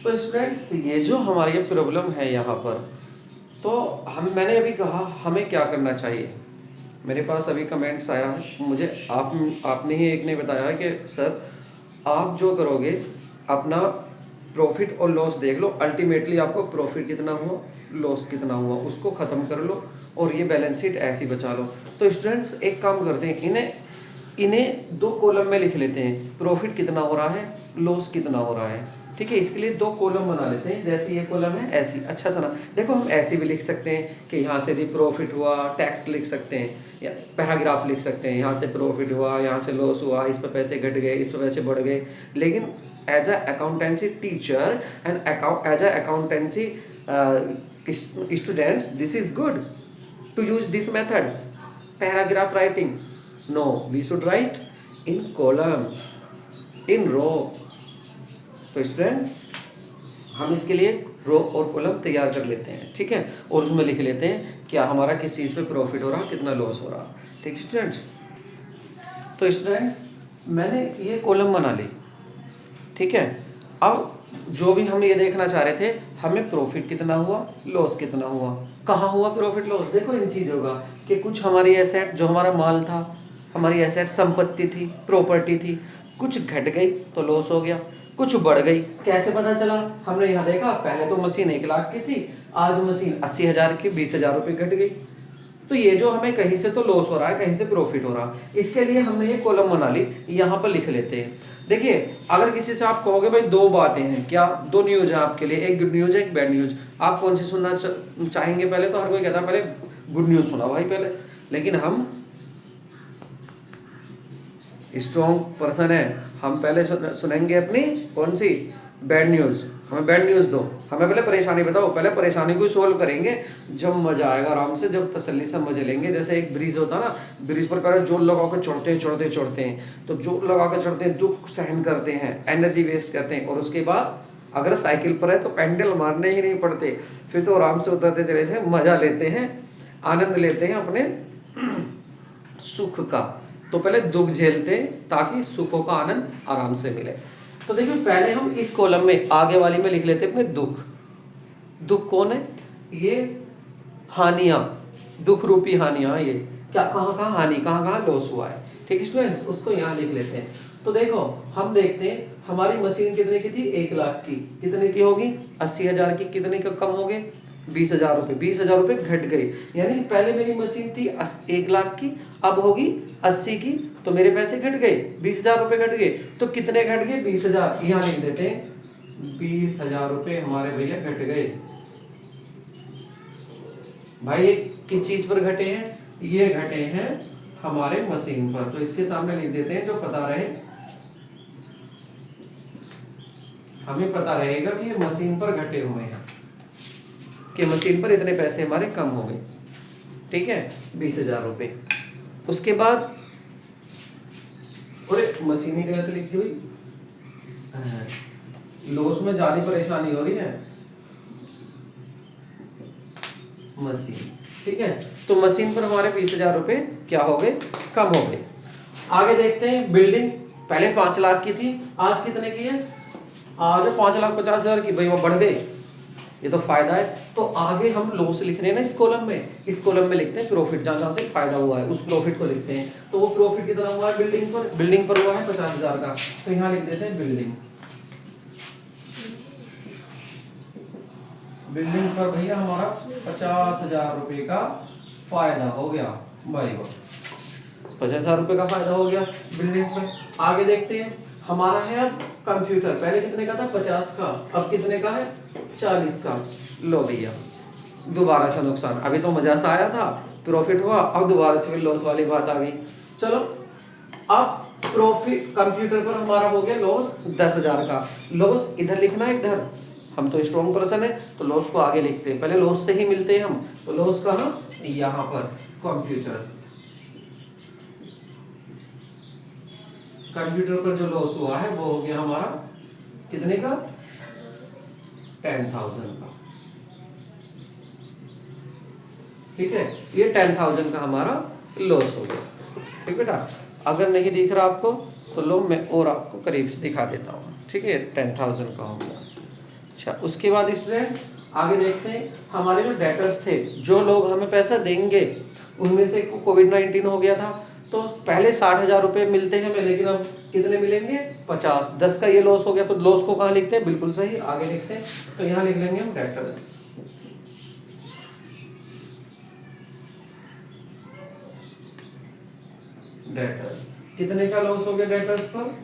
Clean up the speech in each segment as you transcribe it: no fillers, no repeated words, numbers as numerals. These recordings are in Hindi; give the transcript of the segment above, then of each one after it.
तो स्टूडेंट्स ये जो हमारी ये प्रॉब्लम है यहाँ पर, तो मैंने अभी कहा हमें क्या करना चाहिए। मेरे पास अभी कमेंट्स आया है, मुझे आपने ही एक ने बताया है कि सर आप जो करोगे अपना प्रॉफिट और लॉस देख लो, अल्टीमेटली आपको प्रॉफिट कितना हुआ लॉस कितना हुआ उसको ख़त्म कर लो और ये बैलेंस शीट ऐसी बचा लो। तो स्टूडेंट्स एक काम करते हैं, इन्हें इन्हें दो कॉलम में लिख लेते हैं, प्रॉफिट कितना हो रहा है लॉस कितना हो रहा है। ठीक है, इसके लिए दो कॉलम बना लेते हैं, जैसे ये कॉलम है ऐसी। अच्छा सुना, देखो हम ऐसे भी लिख सकते हैं कि यहाँ से यदि प्रॉफिट हुआ टेक्स्ट लिख सकते हैं या पैराग्राफ लिख सकते हैं, यहाँ से प्रॉफिट हुआ यहाँ से लॉस हुआ, इस पर पैसे घट गए इस पर पैसे बढ़ गए। लेकिन as a accountancy teacher and as a accountancy students, this is good to use this method, paragraph writing. No, we should write in columns, in row. तो स्टूडेंट्स हम इसके लिए रो और कॉलम तैयार कर लेते हैं, ठीक है, और उसमें लिख लेते हैं क्या हमारा किस चीज़ पे प्रॉफिट हो रहा कितना लॉस हो रहा। ठीक स्टूडेंट्स, तो स्टूडेंट्स मैंने ये कॉलम बना ली, ठीक है। अब जो भी हम ये देखना चाह रहे थे, हमें प्रॉफिट कितना हुआ लॉस कितना हुआ, कहाँ हुआ प्रॉफिट लॉस। देखो इन चीज़ों का कि कुछ हमारी एसेट जो हमारा माल था, हमारी एसेट संपत्ति थी प्रॉपर्टी थी, कुछ घट गई तो लॉस हो गया, कुछ बढ़ गई। कैसे पता चला, हमने यहाँ देखा पहले तो मशीन 1 लाख की थी, आज मशीन 80,000 की 20,000 रुपये घट गई। तो ये जो हमें कहीं से तो लॉस हो रहा है कहीं से प्रॉफिट हो रहा है, इसके लिए हमने ये कॉलम बना ली, यहाँ पर लिख लेते हैं। देखिए अगर किसी से आप कहोगे भाई दो बातें हैं, क्या दो न्यूज है आपके लिए, एक गुड न्यूज है एक बैड न्यूज, आप कौन सी सुनना चाहेंगे। पहले तो हर कोई कहता है पहले गुड न्यूज सुना भाई पहले, लेकिन हम स्ट्रॉन्ग पर्सन है, हम पहले सुनेंगे अपनी कौन सी बैड न्यूज़। हमें बैड न्यूज़ दो, हमें पहले परेशानी बताओ, पहले परेशानी को सोल्व करेंगे, जब मज़ा आएगा आराम से, जब तसल्ली से मजे लेंगे। जैसे एक ब्रिज होता है ना, ब्रिज पर पहले जोर लगा कर चढ़ते हैं, तो जोर लगा कर चढ़ते हैं, दुख सहन करते हैं, एनर्जी वेस्ट करते हैं, और उसके बाद अगर साइकिल पर है तो पैंडल मारने ही नहीं पड़ते, फिर तो आराम से उतरते चले से मज़ा लेते हैं, आनंद लेते हैं अपने सुख का। तो पहले दुख झेलते ताकि सुखों का आनंद आराम से मिले। तो देखिए पहले हम इस कॉलम में आगे वाली में लिख लेते अपने दुख। दुख कौन है, ये हानियां, दुख रूपी हानियां, ये क्या कहाँ कहाँ हानि कहाँ कहाँ लॉस हुआ है। ठीक है स्टूडेंट्स, उसको यहाँ लिख लेते हैं। तो देखो हम देखते हैं हमारी मशीन कितने की थी 1 लाख की, कितने की होगी 80,000 की, कितने का कम हो गए 20,000 रुपये, 20,000 रुपये घट गए। यानी पहले मेरी मशीन थी 1 लाख की, अब होगी 80 की, तो मेरे पैसे घट गए 20,000 रुपये घट गए। तो कितने घट गए 20,000, यहाँ लिख देते हैं 20,000 रुपये हमारे भैया घट गए। भाई ये किस चीज पर घटे हैं, ये घटे हैं हमारे मशीन पर, तो इसके सामने लिख देते हैं जो पता रहे, हमें पता रहेगा कि ये मशीन पर घटे हुए हैं, कि मशीन पर इतने पैसे हमारे कम हो गए। ठीक है 20,000 रुपये। उसके बाद और मशीन ही गलत लिखी हुई, लॉस में ज्यादा परेशानी हो रही है मशीन। ठीक है, तो मशीन पर हमारे 20,000 रुपये क्या हो गए कम हो गए। आगे देखते हैं बिल्डिंग, पहले 5 लाख की थी, आज कितने की है, आज 5,50,000 की। भाई वो बढ़ गए, ये तो फायदा है। तो आगे हम लॉस लिख रहे हैं ना इस कॉलम में, इस कॉलम में लिखते हैं प्रॉफिट, जहां से फायदा हुआ है उस प्रॉफिट को लिखते हैं। तो वो प्रॉफिट कितना हुआ है बिल्डिंग पर हुआ है 50,000 का, तो यहाँ लिख देते हैं बिल्डिंग पर भैया हमारा 50,000 रुपये का फायदा हो गया। भाई 50,000 रुपये का फायदा हो गया बिल्डिंग पर। आगे देखते हैं हमारा है अब कंप्यूटर, पहले कितने का था 50 का, अब कितने का है 40 का। लो भैया दोबारा से नुकसान, अभी तो मजा सा आया था प्रॉफिट हुआ, अब दोबारा से लॉस वाली बात आ गई। चलो अब प्रॉफिट कंप्यूटर पर हमारा हो गया लॉस 10,000 का। लॉस इधर लिखना है, इधर हम तो स्ट्रॉन्ग पर्सन है तो लॉस को आगे लिखते हैं, पहले लॉस से ही मिलते हैं हम, तो लॉस कहाँ यहाँ पर कंप्यूटर पर जो लॉस हुआ है वो हो गया हमारा कितने का 10,000 का। ठीक है, ये 10,000 का हमारा लॉस हो गया। ठीक बेटा, अगर नहीं दिख रहा आपको तो लो मैं और आपको करीब से दिखा देता हूँ। ठीक है 10,000 का हो गया। अच्छा, उसके बाद स्टूडेंट्स आगे देखते हैं, हमारे जो डेटर्स थे, जो लोग हमें पैसा देंगे, उनमें से कोविड-19 हो गया था, तो पहले 60,000 रुपये मिलते हैं हमें, लेकिन अब कितने मिलेंगे? 50। 10 का ये लॉस हो गया, तो लॉस को कहाँ लिखते हैं? बिल्कुल सही, आगे लिखते हैं, तो यहाँ लिख लेंगे हम डेटर्स। डेटर्स कितने का लॉस हो गया डेटर्स पर?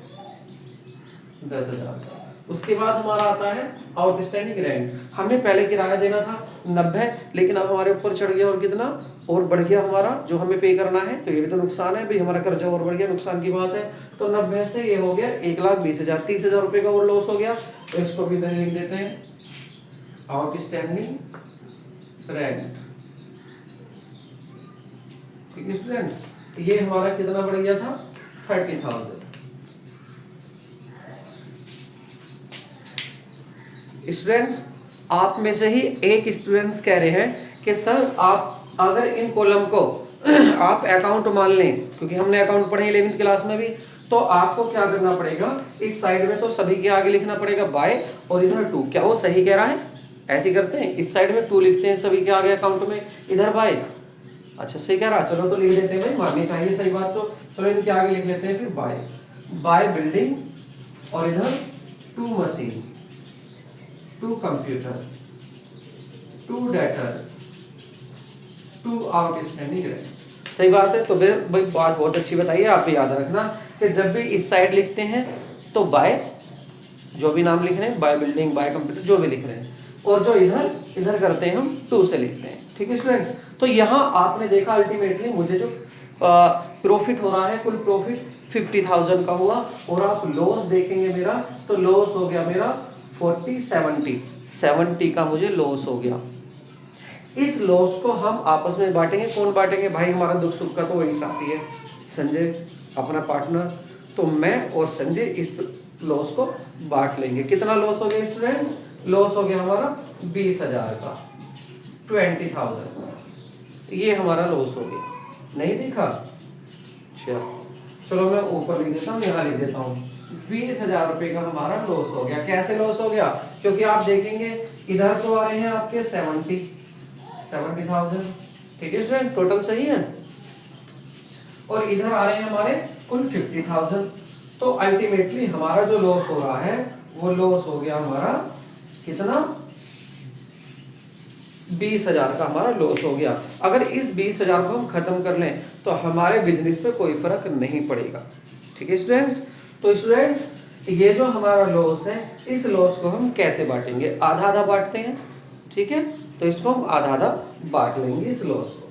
10,000 का। उसके बाद हमारा आता है आउटस्टैंडिंग रेंट। हमें पहले किराया देना था 90, लेकिन अब हमारे ऊपर चढ़ गया और कितना और बढ़ गया हमारा जो हमें पे करना है, तो ये भी तो नुकसान है भाई, हमारा कर्जा और बढ़ गया, नुकसान की बात है। तो 90 से ये हो गया 1,20,000, 30,000 रुपये का और लॉस हो गया, तो इसको भी इधर लिख देते हैं आउटस्टैंडिंग रेंट। ठीक है स्टूडेंट्स, ये हमारा कितना बढ़ गया था? 30,000। स्टूडेंट्स, आप में से ही एक स्टूडेंट्स कह रहे हैं कि सर आप अगर इन कॉलम को आप अकाउंट मान लें, क्योंकि हमने अकाउंट पढ़े 11th क्लास में भी, तो आपको क्या करना पड़ेगा, इस साइड में तो सभी के आगे लिखना पड़ेगा बाय और इधर 2। क्या वो सही कह रहा है? ऐसे करते हैं, इस साइड में 2 लिखते हैं सभी के आगे अकाउंट में, इधर बाय। अच्छा सही कह रहा, चलो तो लिख देते हैं भाई, माननी चाहिए सही बात, तो चलो इनके आगे लिख लेते हैं फिर बाय बिल्डिंग, और इधर 2 machine, 2 computer, 2 debtors, 2 outstanding rent. सही बात है। तो फिर भाई बात बहुत अच्छी बताइए, आप भी याद रखना कि जब भी इस साइड लिखते हैं तो बाय, जो भी नाम लिख रहे हैं, बाय बिल्डिंग, बाय कंप्यूटर, जो भी लिख रहे हैं, और जो इधर करते हैं हम 2 से लिखते हैं। ठीक है स्टूडेंट्स, तो यहाँ आपने देखा अल्टीमेटली मुझे जो प्रॉफिट हो रहा है, कुल प्रॉफिट 50,000 का हुआ, और आप लॉस देखेंगे मेरा, तो लॉस हो गया मेरा 70 का मुझे लॉस हो गया। इस लॉस को हम आपस में बांटेंगे। कौन बांटेंगे भाई? हमारा दुख सुख का तो वही साथी है, संजय अपना पार्टनर, तो मैं और संजय इस लॉस को बांट लेंगे। कितना लॉस हो गया स्टूडेंट्स? लॉस हो गया हमारा 20,000 का, 20,000, ये हमारा लॉस हो गया। नहीं दिखा? चलो मैं ऊपर लिख देता हूँ, यहाँ लिख देता हूँ 20,000 रुपये का हमारा लॉस हो गया। कैसे लॉस हो गया? क्योंकि आप देखेंगे इधर तो आ रहे हैं आपके 70,000, ठीक है स्टूडेंट, टोटल सही है, और इधर आ रहे हैं हमारे कुल 50,000। तो अल्टीमेटली हमारा जो लॉस हो रहा है वो लॉस हो गया हमारा कितना? 20,000 का हमारा लॉस हो गया। अगर इस 20,000 को हम खत्म कर लें तो हमारे बिजनेस पे कोई फर्क नहीं पड़ेगा। ठीक है स्टूडेंट्स, तो स्टूडेंट्स ये जो हमारा लॉस है, इस लॉस को हम कैसे बांटेंगे? आधा आधा बांटते हैं, ठीक है, तो इसको हम आधा आधा बांट लेंगे इस लॉस को।